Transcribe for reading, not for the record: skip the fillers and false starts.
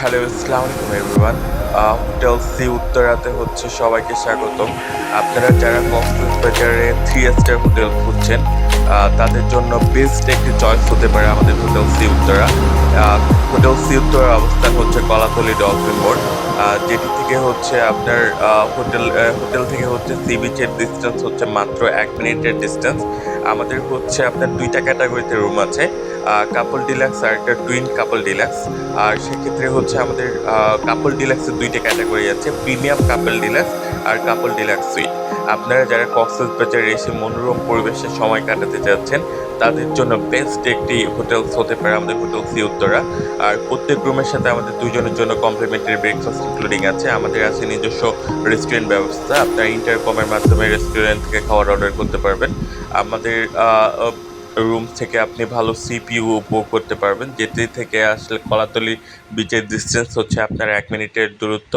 Hello, আসসালামু আলাইকুম everyone. Hotel sea উত্তরাতে হচ্ছে সবাইকে স্বাগতম। আপনারা যারা কক্সবাজারে 3 স্টার হোটেল খুঁজছেন, তাদের জন্য বেস্ট একটি চয়েস হতে পারে আমাদের হোটেল সি উত্তরা। আহ, হোটেল সি উত্তরার অবস্থান হচ্ছে কলাতলী ডলফিন মোড়, যেটি থেকে হচ্ছে আপনার হোটেল থেকে হচ্ছে সি বিচের ডিস্টেন্স হচ্ছে মাত্র 1 মিনিটের ডিস্টেন্স। আমাদের হচ্ছে আপনার 2টা ক্যাটাগরিতে রুম আছে, কাপল ডিলাক্স আর একটা টুইন কাপল ডিলাক্স। আর সেক্ষেত্রে হচ্ছে আমাদের কাপল ডিলাক্সের 2টা ক্যাটাগরি আছে, প্রিমিয়াম কাপল ডিলাক্স আর কাপল ডিলাক্স সুইট। আপনারা যারা কক্সবাজারে এসে মনোরম পরিবেশে সময় কাটাতে চাচ্ছেন, তাদের জন্য বেস্ট একটি হোটেলস হতে পারে আমাদের হোটেল সি উত্তরা। আর প্রত্যেক রুমের সাথে আমাদের দুজনের জন্য কমপ্লিমেন্টারি ব্রেকফাস্ট ইনক্লুডিং আছে। আমাদের আছে নিজস্ব রেস্টুরেন্ট ব্যবস্থা, আপনারা ইন্টারকমের মাধ্যমে রেস্টুরেন্ট থেকে খাবার অর্ডার করতে পারবেন। আমাদের রুম থেকে আপনি ভালো সিপিইউ উপভোগ করতে পারবেন, যেটি থেকে আসলে কলাতলি বিচের ডিস্টেন্স হচ্ছে আপনার 1 মিনিটের দূরত্ব।